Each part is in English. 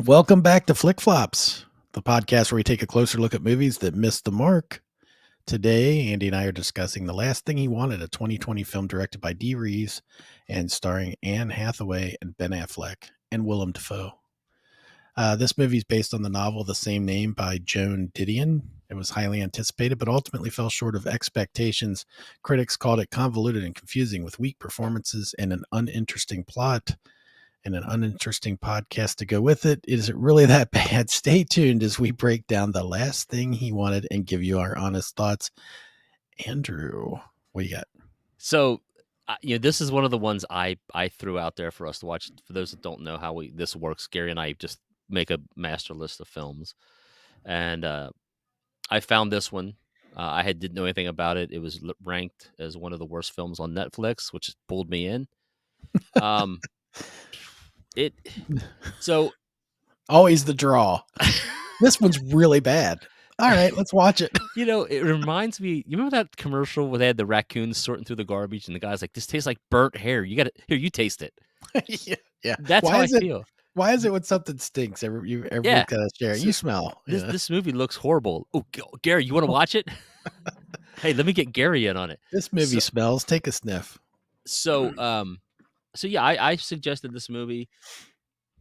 Welcome back to Flick Flops, the podcast where we take a closer look at movies that missed the mark. Today, Andy and I are discussing The Last Thing He Wanted, a 2020 film directed by Dee Rees and starring Anne Hathaway and Ben Affleck and Willem Dafoe. This movie is based on the novel The Same Name by Joan Didion. It was highly anticipated, but ultimately fell short of expectations. Critics called it convoluted and confusing with weak performances and an uninteresting plot and an uninteresting podcast to go with it. Is it really that bad? Stay tuned as we break down The Last Thing He Wanted and give you our honest thoughts. Andrew, what do you got? So, this is one of the ones I threw out there for us to watch. For those that don't know how this works, Gary and I just make a master list of films, and I found this one. I didn't know anything about it. It was ranked as one of the worst films on Netflix, which pulled me in. So always the draw. This one's really bad. All right, let's watch it. It reminds me. You remember that commercial where they had the raccoons sorting through the garbage, and the guy's like, "This tastes like burnt hair. You got to here. You taste it." Yeah. That's how I feel. Why is it when something stinks? Everyone's got to share it. So you smell. This movie looks horrible. Oh, Gary, you want to watch it? Hey, let me get Gary in on it. This movie smells. Take a sniff. So yeah, I suggested this movie.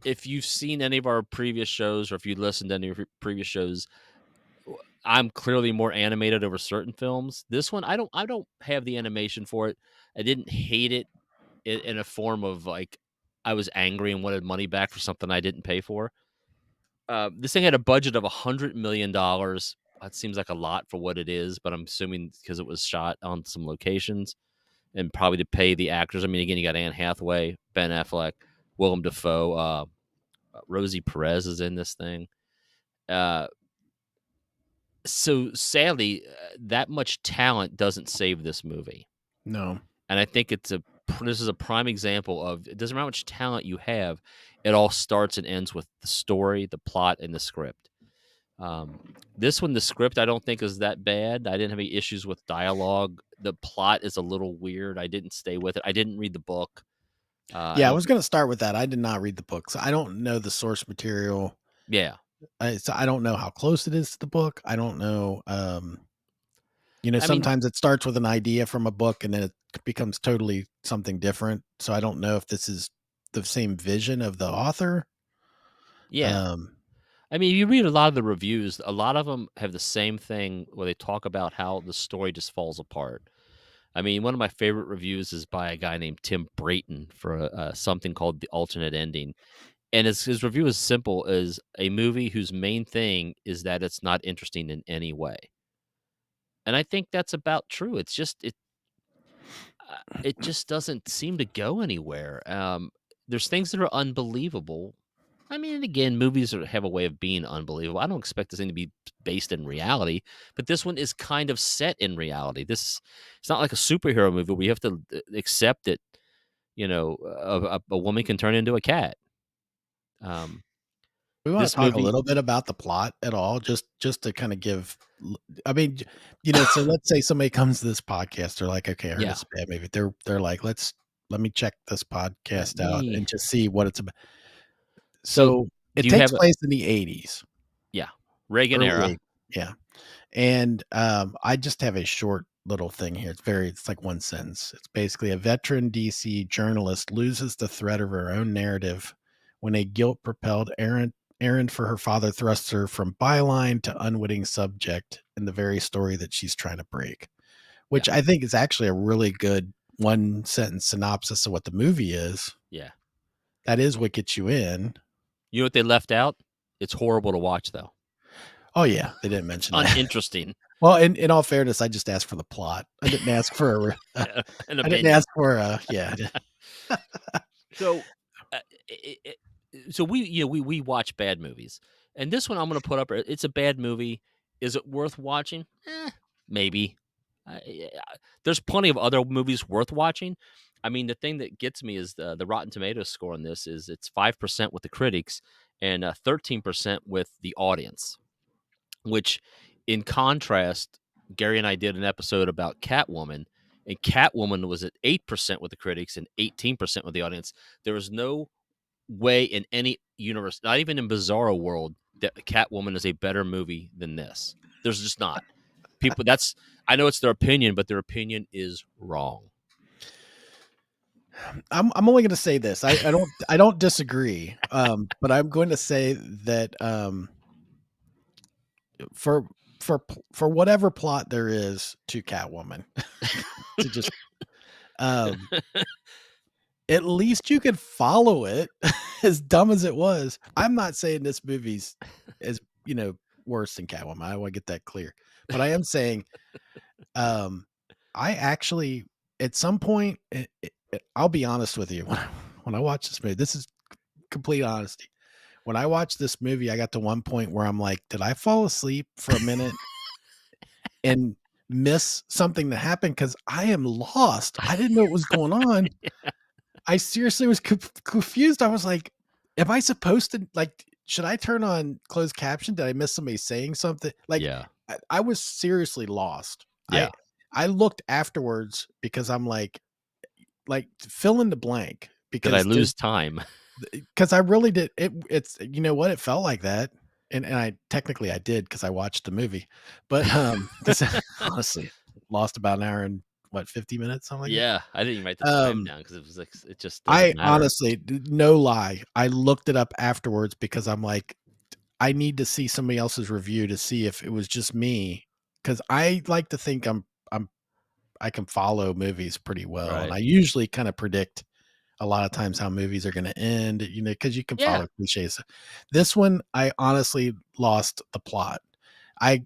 If you've seen any of our previous shows, or if you listened to any of our previous shows, I'm clearly more animated over certain films. This one, I don't have the animation for it. I didn't hate it in a form of like I was angry and wanted money back for something I didn't pay for. This thing had a budget of $100 million. That seems like a lot for what it is, but I'm assuming because it was shot on some locations and probably to pay the actors. I mean, again, you got Anne Hathaway, Ben Affleck, Willem Dafoe, Rosie Perez is in this thing. So sadly, that much talent doesn't save this movie. No. And I think this is a prime example of it doesn't matter how much talent you have. It all starts and ends with the story, the plot, and the script. This one, the script, I don't think is that bad. I didn't have any issues with dialogue. The plot is a little weird. I didn't stay with it. I didn't read the book. I was going to start with that. I did not read the book, so I don't know the source material. Yeah. So I don't know how close it is to the book. I don't know. Sometimes it starts with an idea from a book and then it becomes totally something different. So I don't know if this is the same vision of the author. Yeah. I mean, you read a lot of the reviews, a lot of them have the same thing where they talk about how the story just falls apart. I mean, one of my favorite reviews is by a guy named Tim Brayton for something called The Alternate Ending. And his review is simple as a movie whose main thing is that it's not interesting in any way. And I think that's about true. It's just it just doesn't seem to go anywhere. There's things that are unbelievable. I mean, again, movies have a way of being unbelievable. I don't expect this thing to be based in reality, but this one is kind of set in reality. It's not like a superhero movie where you have to accept that, a woman can turn into a cat. We want to talk a little bit about the plot at all, just to kind of give. I mean, so let's say somebody comes to this podcast, they're like, okay, I heard it's a bad movie. They're like, let me check this podcast out and just see what it's about. So it takes place in the 80s. Yeah, Reagan era. Yeah, and I just have a short little thing here. It's like one sentence. It's basically a veteran DC journalist loses the thread of her own narrative when a guilt-propelled errand for her father thrusts her from byline to unwitting subject in the very story that she's trying to break, which I think is actually a really good one-sentence synopsis of what the movie is. Yeah. That is what gets you in. You know what they left out? It's horrible to watch, though. Oh, yeah. They didn't mention that. Uninteresting. Well, in all fairness, I just asked for the plot. I didn't ask for an opinion. I didn't ask for yeah. So we watch bad movies, and this one I'm going to put up. It's a bad movie. Is it worth watching? Maybe. There's plenty of other movies worth watching. I mean, the thing that gets me is the Rotten Tomatoes score on this is it's 5% with the critics and 13% with the audience. Which, in contrast, Gary and I did an episode about Catwoman, and Catwoman was at 8% with the critics and 18% with the audience. There was no way in any universe, not even in Bizarro World, that Catwoman is a better movie than this. There's just not. People, that's, I know it's their opinion, but their opinion is wrong. I'm only going to say this. I don't disagree. But I'm going to say that for for whatever plot there is to Catwoman, to just um at least you could follow it. As dumb as it was, I'm not saying this movie's is, worse than Catwoman. I want to get that clear. But I am saying, um, I actually, at some point, I'll be honest with you. When I watch this movie, this is complete honesty. When I watched this movie, I got to one point where I'm like, did I fall asleep for a minute and miss something that happened? Because I am lost. I didn't know what was going on. I seriously was confused. I was like, am I supposed to, like, should I turn on closed caption? Did I miss somebody saying something? Like, Yeah. I was seriously lost. Yeah. I looked afterwards because I'm like fill in the blank Did I because lose time? I really did. It's, you know what? It felt like that. And I technically I did because I watched the movie, but because honestly lost about an hour and what 50 minutes, something like that. Yeah. I didn't even write the time down because it was like, it just doesn't I matter. honestly, no lie, I looked it up afterwards because I'm like, I need to see somebody else's review to see if it was just me, because I like to think I'm I can follow movies pretty well, and Right. I usually kind of predict a lot of times how movies are going to end, because you can Yeah. follow cliches. This one, I honestly lost the plot. I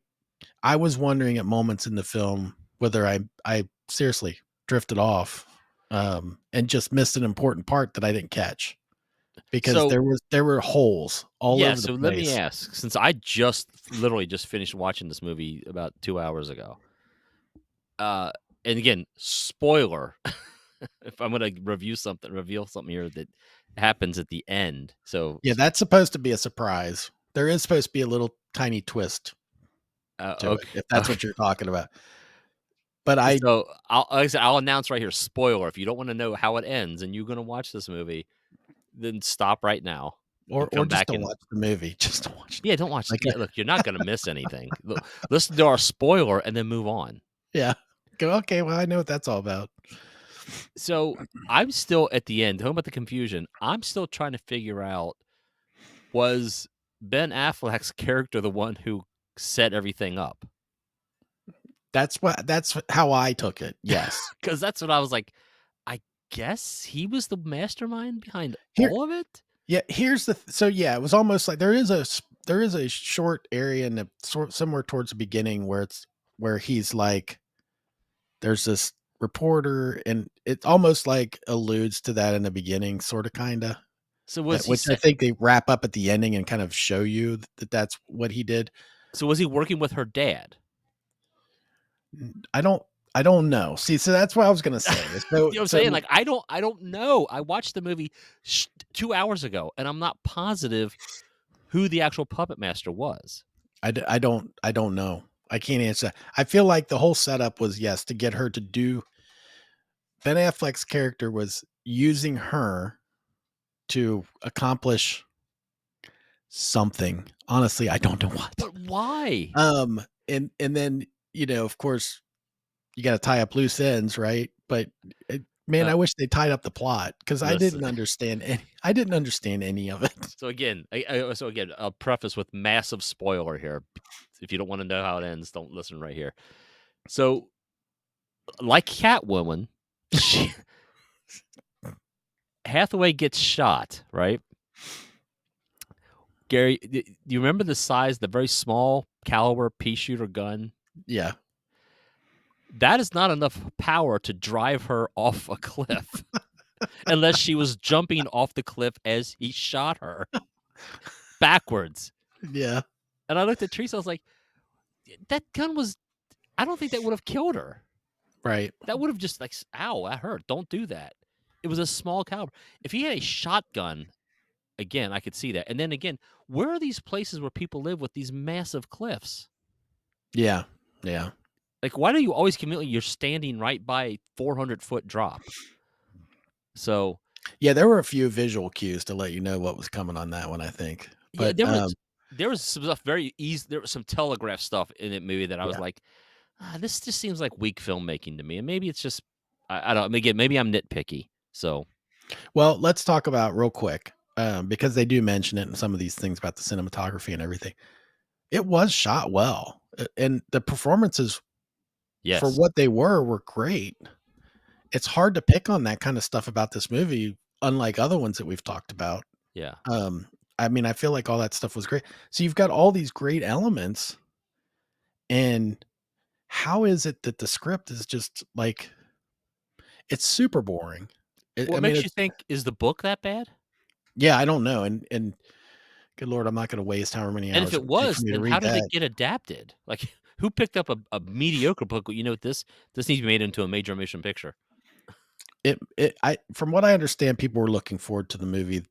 I was wondering at moments in the film whether I seriously drifted off, and just missed an important part that I didn't catch because So, there were holes all yeah. over the So let me place. ask, since I just literally just finished watching this movie about 2 hours ago, uh, and again, spoiler, if I'm going to reveal something here that happens at the end. So, Yeah, that's supposed to be a surprise. There is supposed to be a little tiny twist to it, okay. if that's what you're talking about. But I So like I said, I'll announce right here, spoiler. If you don't want to know how it ends and you're going to watch this movie, then stop right now and or come just back don't and watch the movie, just to watch yeah, don't watch. like, Yeah, look, you're not going to miss anything. Listen to our spoiler and then move on. yeah. Go, "Okay, well, I know what that's all about." So I'm still at the end. Talking about the confusion, I'm still trying to figure out, was Ben Affleck's character the one who set everything up? That's how I took it, yes. Because that's what I was like. I guess he was the mastermind behind Here all of it. Yeah, here's the so, yeah, it was almost like there is a short area in the somewhere towards the beginning where he's like there's this reporter, and it almost, like, alludes to that in the beginning, sorta, kinda, So was he which I set? think they wrap up at the ending and kind of show you that that's what he did. So was he working with her dad? I don't know. See, so that's what I was gonna say. You So know what I'm saying? Like, I don't know. I watched the movie 2 hours ago, and I'm not positive who the actual puppet master was. I don't know. I can't answer that. I feel like the whole setup was, yes, to get her to do Ben Affleck's character was using her to accomplish something. Honestly, I don't know what. But why? And then, of course, you gotta tie up loose ends, right? But, man, Uh, I wish they tied up the plot because listen. I didn't understand any of it. So again, I'll preface with massive spoiler here. If you don't want to know how it ends, don't listen right here. So, like Catwoman, she Hathaway gets shot, right? Gary, do you remember the size, the very small caliber pea shooter gun? Yeah. That is not enough power to drive her off a cliff unless she was jumping off the cliff as he shot her backwards. Yeah. And I looked at Teresa, I was like, that gun was, I don't think that would have killed her. Right. That would have just like, ow, that hurt. Don't do that. It was a small caliber. If he had a shotgun, again, I could see that. And then again, where are these places where people live with these massive cliffs? Yeah. Yeah. Like, why do you always communicate? You're standing right by a 400-foot drop. So Yeah, there were a few visual cues to let you know what was coming on that one, I think. Yeah, But, there was some stuff very easy. There was some telegraph stuff in that movie that I was yeah. like, this just seems like weak filmmaking to me, and maybe it's just I don't. Again, maybe I'm nitpicky. So Well, let's talk about real quick, because they do mention it in some of these things about the cinematography and everything. It was shot well, and the performances for yes, what they were great. It's hard to pick on that kinda stuff about this movie, unlike other ones that we've talked about. yeah. Um, I mean, I feel like all that stuff was great. So you've got all these great elements, and how is it that the script is just, like, it's super boring? I What mean, makes you it's think is the book that bad? yeah, I don't know, and good lord, I'm not gonna waste however many And if hours it it would take for was, me to then how read did that. it get adapted? Like, who picked up a mediocre book? You know, this needs to be made into a major motion picture. I from what I understand, people were looking forward to the movie,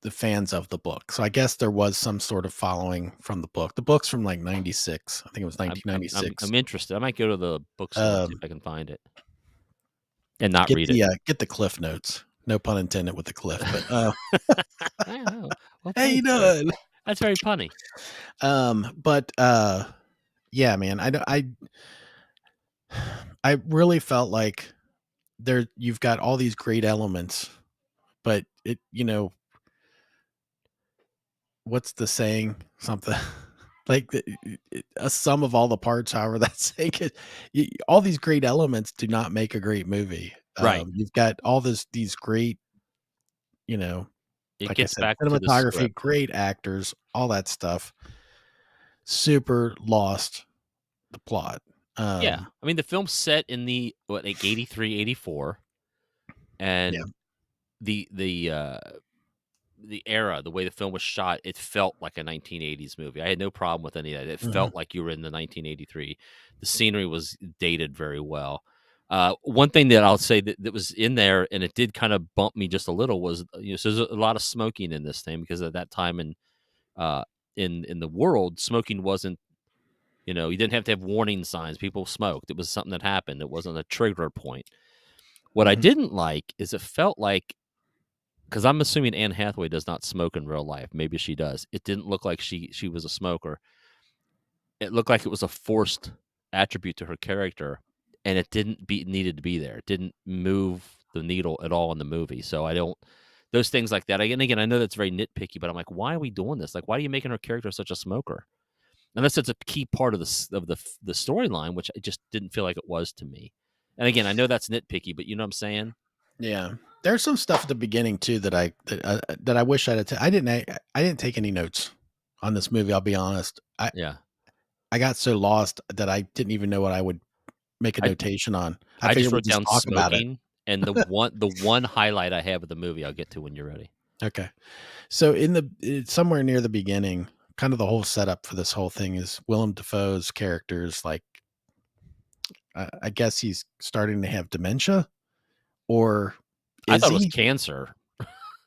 the fans of the book. So I guess there was some sort of following from the book. The book's from, like, '96. I think it was I'm 1996. interested. I might go to the bookstore and see if Um, I can find it and not read it. get the cliff notes. No pun intended with the cliff, but, Oh, well "How played, you sir. doing?" That's very punny. But, yeah, man, I really felt like you've got all these great elements, but what's the saying? Something like a sum of all the parts, however that's saying it. All these great elements do not make a great movie. Right. You've got all these great, you know, It like I gets said, back to the cinematography, script. great actors, all that stuff. Super lost the plot. Yeah. Um, I mean, the film's set in the what, like 83, 84, yeah. and the era, the way the film was shot, it felt like a 1980s movie. I had no problem with any of that. It Mhm. felt like you were in the 1983. The scenery was dated very well. One thing that I'll say that was in there, and it did kind of bump me just a little, was so there's a lot of smoking in this thing because at that time uh, in the world, smoking wasn't you didn't have to have warning signs. People smoked. It was something that happened. It wasn't a trigger point. What I Mhm. didn't like is it felt like 'cause I'm assuming Anne Hathaway does not smoke in real life, maybe she does. It didn't look like she was a smoker. It looked like it was a forced attribute to her character, and it didn't be needed to be there. It didn't move the needle at all in the movie, so I don't those things like that. Again, I know that's very nitpicky, but I'm like, "Why are we doing this? Like, why are you making her character such a smoker?" Unless it's a key part of the storyline, which I just didn't feel like it was to me. And again, I know that's nitpicky, but you know what I'm saying? Yeah. There's some stuff at the beginning too that I wish I'd have I didn't take any notes on this movie, I'll be honest. Yeah. I got so lost that I didn't even know what I would make a I notation on. I I just figured we'd wrote just down talk about it. smoking, and the one highlight I have of the movie, I'll get to when you're ready. Okay. So somewhere near the beginning, kind of the whole setup for this whole thing is Willem Dafoe's character's like, I guess he's starting to have dementia, or I is thought it was he? cancer.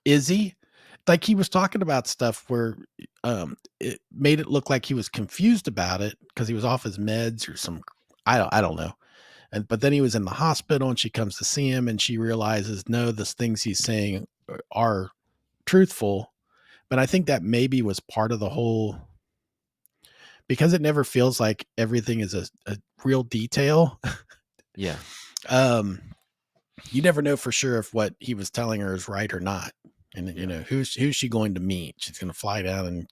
Is he? Like, he was talking about stuff where, it made it look like he was confused about it because he was off his meds or I don't know. But then he was in the hospital and she comes to see him and she realizes, no, the things he's saying are truthful. But I think that maybe was part of the whole, because it never feels like everything is a real detail. Yeah, um, you never know for sure if what he was telling her is right or not. And yeah. who's she going to meet? She's going to fly down and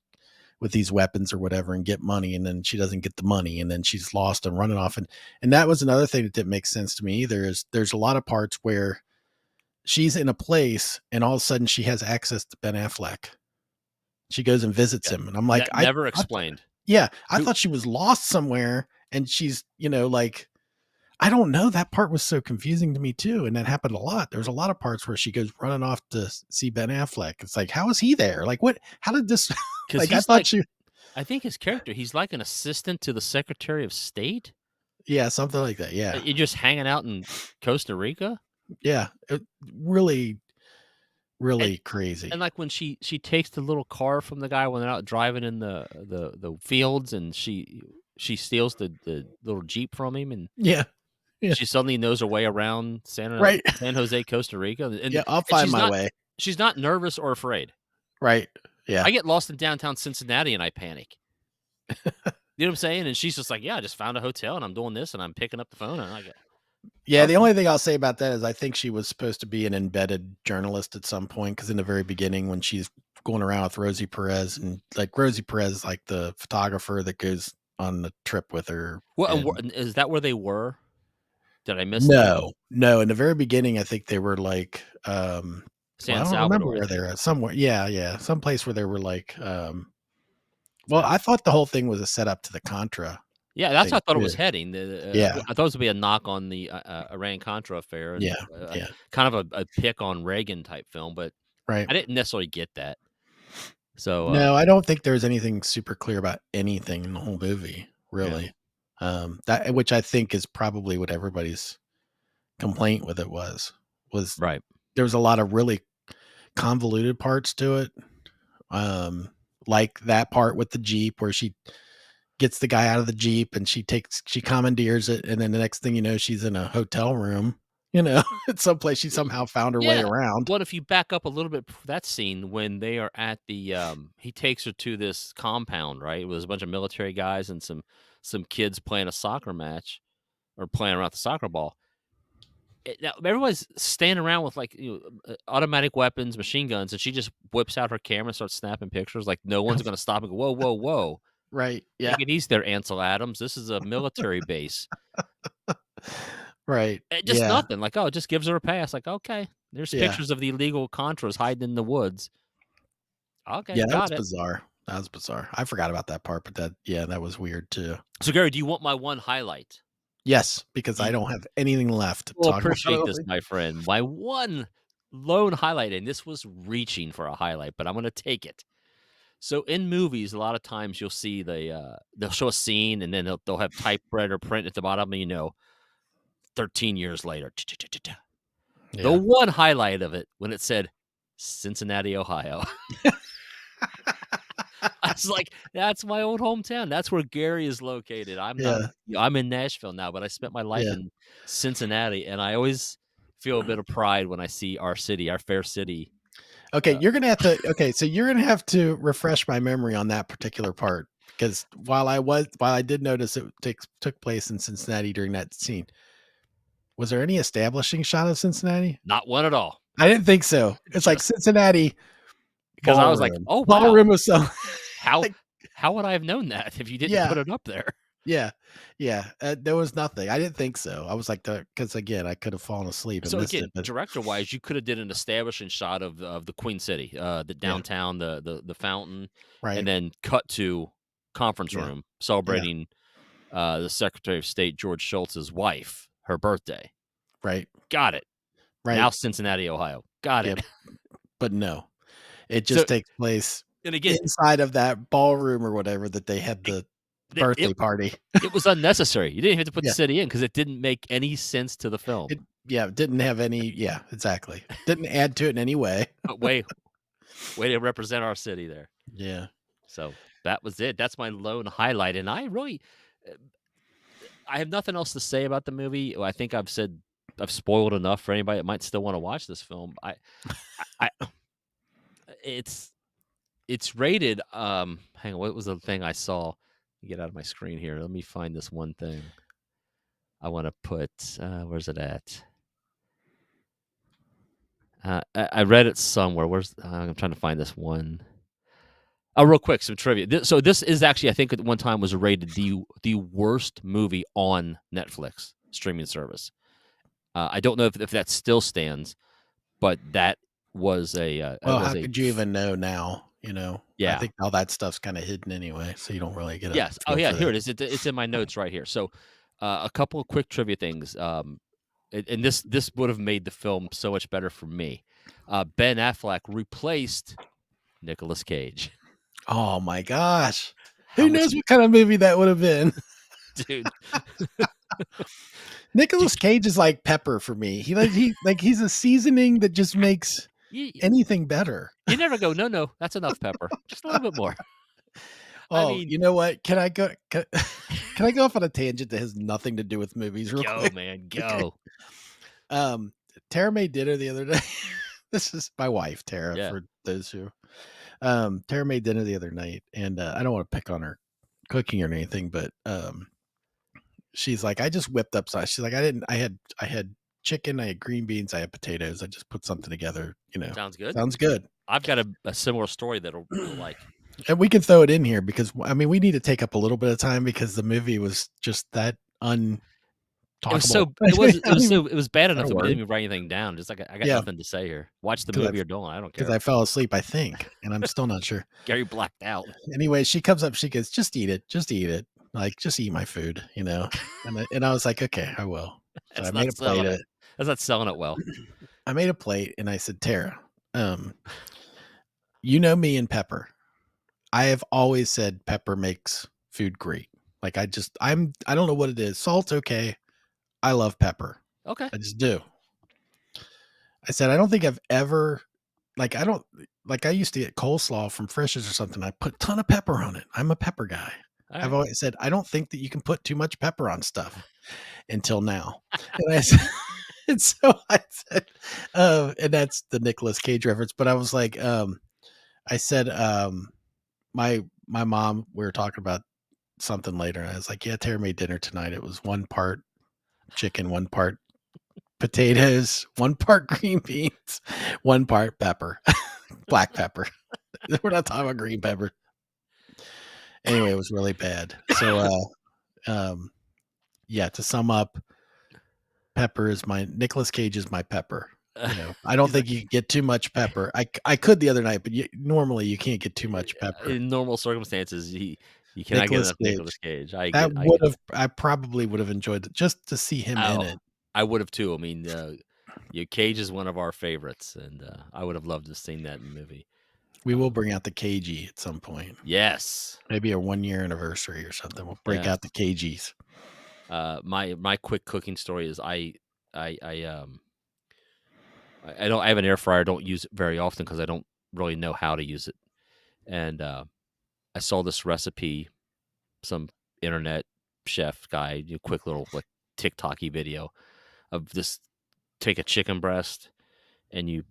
with these weapons or whatever and get money, and then she doesn't get the money, and then she's lost and running off. And that was another thing that didn't make sense to me either. Is there's a lot of parts where she's in a place and all of a sudden she has access to Ben Affleck. She goes and visits Yeah. him, and I'm like, Never I explained. yeah, I Who thought she was lost somewhere, and she's like, I don't know. That part was so confusing to me too, and that happened a lot. There's a lot of parts where she goes running off to see Ben Affleck. It's like, how is he there? Like, what? How did this? 'Cause Like, I he's thought like she, I think his character, he's like an assistant to the Secretary of State? yeah, something like that. Yeah, You're just hanging out in Costa Rica? yeah, really, And really crazy. like, when she takes the little car from the guy when they're out driving in the fields, and she steals the little Jeep from him, and Yeah, Yeah. she suddenly knows her way around Right. San Jose, Costa Rica, Yeah, and I'll find my way. she's not nervous or afraid. Right. Yeah. I get lost in downtown Cincinnati and I panic. You know what I'm saying? And she's just like, "Yeah, I just found a hotel and I'm doing this and I'm picking up the phone," and I go, Yeah, the "Okay." only thing I'll say about that is I think she was supposed to be an embedded journalist at some point, because in the very beginning when she's going around with Rosie Perez, and, like, Rosie Perez is, like, the photographer that goes on the trip with her, Well, and and is that where they were? Did I miss that? no, no, in the very beginning, I think they were, like, well, San I don't remember Salvador, I where think. they're at, somewhere, yeah, yeah, someplace where they were, like, well, Yeah. I thought the whole thing was a setup to the Contra Yeah, that's how thing I thought it too. was heading. Yeah, I thought it was gonna be a knock on the, Iran-Contra affair and, yeah, yeah, kind of a pick on Reagan type film, but right. I didn't necessarily get that. So, No, I don't think there's anything super clear about anything in the whole movie, yeah, really. That which I think is probably what everybody's complaint with it was right. there was a lot of really convoluted parts to it. Um, like that part with the Jeep where she gets the guy out of the Jeep and she commandeers it, and then the next thing you know, she's in a hotel room, at some place she Y somehow found her way Yeah. around. What if you back up a little bit before that scene when they are at he takes her to this compound, right? With a bunch of military guys and some kids playing a soccer match or playing around with the soccer ball. Now everybody's standing around with, like, automatic weapons, machine guns, and she just whips out her camera and starts snapping pictures like no one's gonna stop and go, "Whoa, whoa, whoa. Right, yeah, Take it easy there, Ansel Adams. This is a military base." right, Just yeah, nothing, like, oh, it just gives her a pass, like, "Okay, there's yeah. pictures of the illegal Contras hiding in the woods. Okay, Yeah, that was got it." bizarre. That was bizarre. I forgot about that part, but that was weird too. So, Gary, do you want my one highlight? Yes, because I You don't have anything left to will talk about. appreciate this, my friend. My one lone highlight, and this was reaching for a highlight, but I'm gonna take it. So in movies, a lot of times you'll see they'll show a scene and then they'll have typewriter print at the bottom, and 13 years later. The Yeah. one highlight of it when it said Cincinnati, Ohio. I was like, that's my old hometown. That's where Gary is located. Yeah, I'm in Nashville now, but I spent my life yeah. in Cincinnati, and I always feel a bit of pride when I see our city, our fair city. Okay, Uh, you're gonna have to okay, so you're gonna have to refresh my memory on that particular part, because while I did notice it took place in Cincinnati during that scene, was there any establishing shot of Cincinnati? Not one at all. I didn't think so. It's like Just Cincinnati because I was like, ballroom. oh wow, Ballroom of some how like, how would I have known that if you didn't yeah. put it up there? Yeah, yeah, there was nothing. I didn't think so. I was like, because again, I could have fallen asleep and So missed it, again, but director wise, you could have did an establishing shot of the Queen City, the yeah, downtown, the fountain, and right, then cut to conference yeah, room yeah, celebrating the Secretary of State George Schultz's wife, her birthday. right, Got it. right, Now Cincinnati, Ohio. Got yeah, it. but no, it So just takes place and again, inside of that ballroom or whatever that they had it the it, birthday it party. it was unnecessary. You didn't have to put the Yeah, city in because it didn't make any sense to the film. it didn't have any, yeah, exactly. Didn't add to it in any way. But way to represent our city there. Yeah. So that was it. That's my lone highlight, and uh, I have nothing else to say about the movie. I think I've spoiled enough for anybody that might still want to watch this film. I it's it's rated. Hang on, what was the thing I saw? Get out of my screen here. Let me find this one thing I want to put. Where's it at? I read it somewhere. I'm trying to find this one. Oh, real quick, some trivia. So this is actually, I think, at one time was rated the worst movie on Netflix streaming service. I don't know if that still stands, but that was Well, how could you even know now, I yeah. think all that stuff's kinda hidden anyway, so you don't really get a Yes. Oh feel yeah, for here that. it is. It's in my notes right here. So a couple of quick trivia things. And this would have made the film so much better for me. Ben Affleck replaced Nicolas Cage. Oh my gosh. How Who much, knows what kind of movie that would have been? dude? Nicolas Did Cage is like pepper for me. He's a seasoning that just makes you anything better. you never go, "No, no, that's enough pepper. Just a little bit more." I Oh, mean, you know what? Can I go? Can, can I go off on a tangent that has nothing to do with movies, real go, quick? man, Okay. go. Um, Tara made dinner the other day. This is my wife, Tara, Yeah, for those who. Tara made dinner the other night, and I don't want to pick on her cooking or anything, but she's like, I just whipped up. She's like, I had chicken, I had green beans, I had potatoes. I just put something together. sounds good. Sounds good. I've got a similar story that you'll like. And we can throw it in here because I mean we need to take up a little bit of time because the movie was just that It was untalkable. so I don't even it was bad got enough a that we didn't word. even write anything down. Just like I got Yeah, nothing to say here. Watch the because I movie or don't. I don't because care. I fell asleep, I think, and I'm still not sure. Gary blacked out. Anyway, she comes up, she goes, just eat it, like just eat my food, And I was like, okay, I will. So I That's made not a plate selling of it. it. That's not selling it well. I made a plate, and I said, Tara, um, you know me and pepper. I have always said pepper makes food great. Like I don't know what it is. Salt's okay. I love pepper. Okay. I just do. I said, I don't think I've ever I don't like I used to get coleslaw from Frisch's or something. I put a ton of pepper on it. I'm a pepper guy. All I've right. always said, I don't think that you can put too much pepper on stuff until now. And I said, and so I said, and that's the Nicolas Cage reference. But I was like, I said, my mom, we were talking about something later. And I was like, yeah, Tara made dinner tonight. It was one part chicken, one part potatoes, one part green beans, one part pepper, black pepper. We're not talking about green pepper. Anyway, it was really bad. So, yeah, to sum up, pepper is my Nicolas Cage is my pepper. I don't He's like think you can get too much pepper. I could the other night, but normally you can't get too much pepper. in normal circumstances, you cannot get Nicolas enough Cage. Nicolas Cage. I probably would have enjoyed it just to see him in Oh, it. I would have too. I mean, Cage is one of our favorites, and I would have loved to have seen that in the movie. We will bring out the KG at some point. Yes, Maybe a 1-year anniversary or something. We'll break yes. out the KGs. My quick cooking story is I I um I have an air fryer. I don't use it very often because I don't really know how to use it. And I saw this recipe, some internet chef guy, quick little like TikToky video of this. Take a chicken breast and you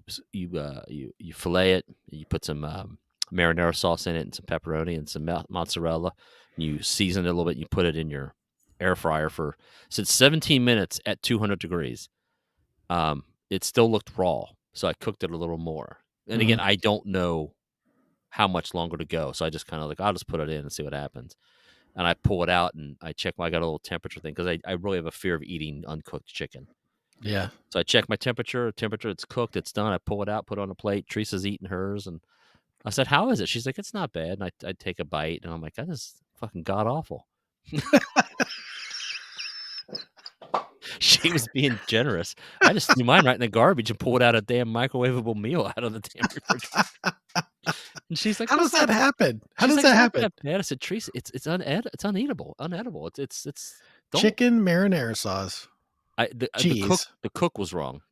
fillet it. You put some marinara sauce in it and some pepperoni and some mozzarella. And you season it a little bit. And you put it in your air fryer for 17 minutes at 200 degrees. It still looked raw, so I cooked it a little more. And again, Mhm. I don't know how much longer to go, so I just kind of like I'll just put it in and see what happens. And I pull it out and I check. I got a little temperature thing because I really have a fear of eating uncooked chicken. Yeah. So I check my temperature. Temperature, it's cooked. It's done. I pull it out, put it on a plate. Teresa's eating hers, and I said, "How is it?" She's like, "It's not bad." And I take a bite, and I'm like, "That is fucking god awful." She was being generous. I just threw mine right in the garbage and pulled out a damn microwavable meal out of the damn refrigerator. And she's like, How "Well, does it's not." that happen? How She's does like, that "It's not happen? that bad." I said, "Teresa, it's uneatable, unedible. It's don't." Chicken marinara sauce, cheese. The cook was wrong.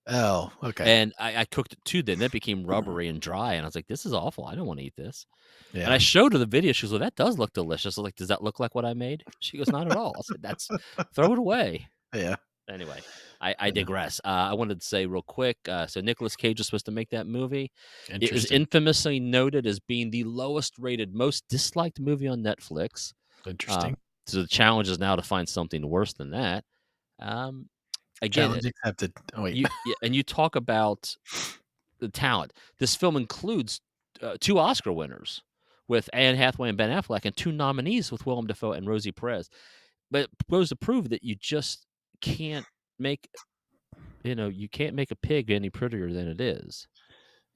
Oh, okay. And I cooked it too then. That became rubbery and dry, and I was like, "This is awful. I don't wanna eat this." And I Yeah. showed her the video. She goes, "Well, that does look delicious." I was like, "Does that look like what I made?" She goes, "Not at all." I said, "That's throw it away." Yeah. Anyway, I Yeah. digress. I wanted to say real quick, so Nicolas Cage was supposed to make that movie. It is Interesting. infamously noted as being the lowest rated, most disliked movie on Netflix. Interesting. Um, so the challenge is now to find something worse than that. Um, again, Challenge accepted. Oh, wait. and you talk about the talent. This film includes 2 Oscar winners with Anne Hathaway and Ben Affleck, and 2 nominees with Willem Dafoe and Rosie Perez. But it goes to prove that you just can't make you can't make a pig any prettier than it is.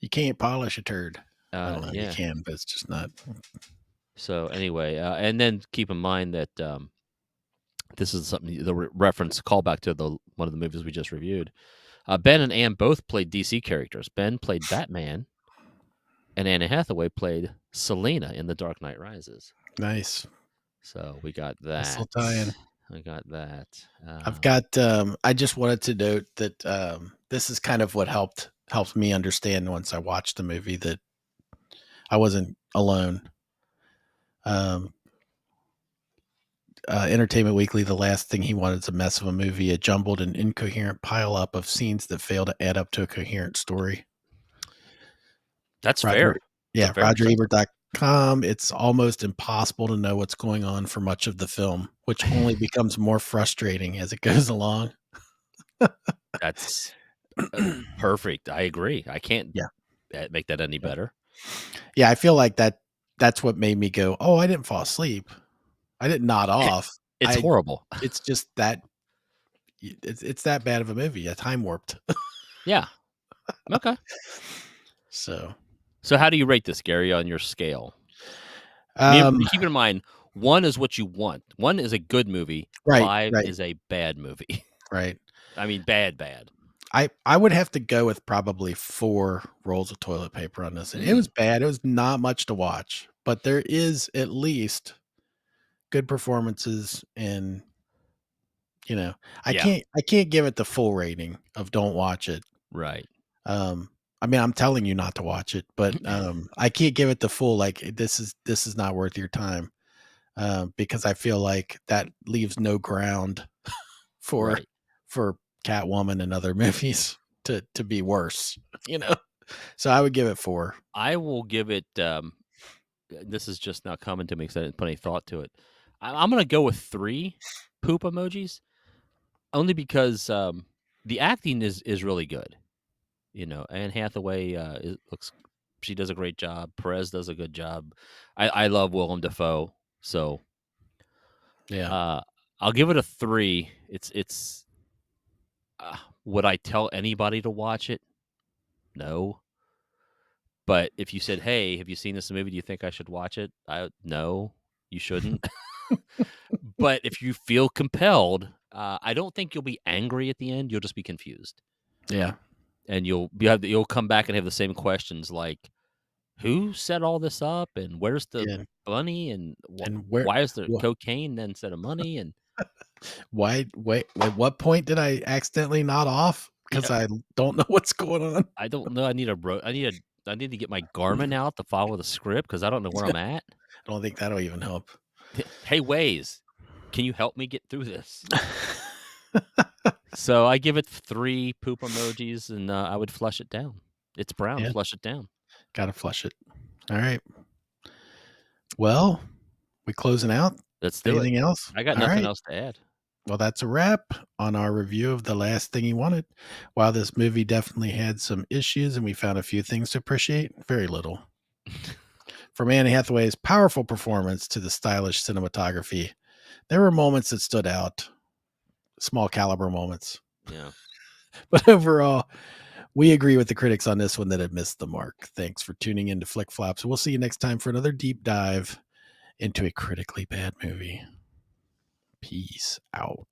You can't polish a turd. I don't know. You Yeah. can, but it's just not. So anyway, and then keep in mind that this is something the reference callback to the one of the movies we just reviewed. Ben and Anne both played DC characters. Ben played Batman, and Anne Hathaway played Selena in The Dark Knight Rises. Nice. So we got Nice that. little tie-in. I got that. I've got I just wanted to note that this is kind of what helped me understand once I watched the movie that I wasn't alone. Um, Entertainment Weekly, the last thing he wanted is a mess of a movie, a jumbled and incoherent pileup of scenes that fail to add up to a coherent story. That's Roger, fair. It's a yeah, fair assessment. RogerEbert.com. It's almost impossible to know what's going on for much of the film, which only becomes more frustrating as it goes along. That's perfect. I agree. I can't Yeah. make that any better. Yeah, I feel like that's what made me go, "Oh, I didn't fall asleep. I didn't nod off. It's I horrible. It's just that it's that bad of a movie, time warped." Yeah. Okay. So, So how do you rate this, Gary, on your scale? I mean, um, keep in mind, 1 is what you want. 1 is a good movie, right, 5 right, is a bad movie. right. I mean, bad, bad. I would have to go with probably 4 rolls of toilet paper on this. It was Mm, bad. It was not much to watch, but there is at least good performances and, you know, yeah, I can't give it the full rating of don't watch it. right. Um, I mean, I'm telling you not to watch it, but, I can't give it the full, like, this is not worth your time, because I feel like that leaves no ground for Right. for Catwoman and other movies to be worse, you know? So I would give it 4. I will give it, this is just now coming to me because I didn't put any thought to it. I'm gonna go with 3 poop emojis, only because, the acting is really good. Anne Hathaway, looks she does a great job. Perez does a good job. I love Willem Dafoe, so, Yeah. uh, I'll give it a 3. Would I tell anybody to watch it? No. But if you said, "Hey, have you seen this movie? Do you think I should watch it?" No, you shouldn't. But if you feel compelled, I don't think you'll be angry at the end. You'll just be confused, Yeah. and you'll come back and have the same questions like, "Who set all this up? And where's the Yeah. money? And And where why is there wha cocaine then instead of money?" And why wait, at what point did I accidentally nod off? Because yeah, I don't know what's going on. I don't know. I need to get my Garmin out to follow the script because I don't know where I'm at. I don't think that'll even help. Hey, Waze, can you help me get through this? So I give it 3 poop emojis, and I would flush it down. It's brown. Yeah, Flush it down. gotta flush it. Alright. Well, we closing out? Let's do it. Anything else? I got nothing Alright. else to add. Well, that's a wrap on our review of The Last Thing He Wanted. While this movie definitely had some issues and we found a few things to appreciate, very little. From Anne Hathaway's powerful performance to the stylish cinematography, there were moments that stood out, small caliber moments. Yeah. But overall, we agree with the critics on this one that it missed the mark. Thanks for tuning in to Flick Flops. We'll see you next time for another deep dive into a critically bad movie. Peace out.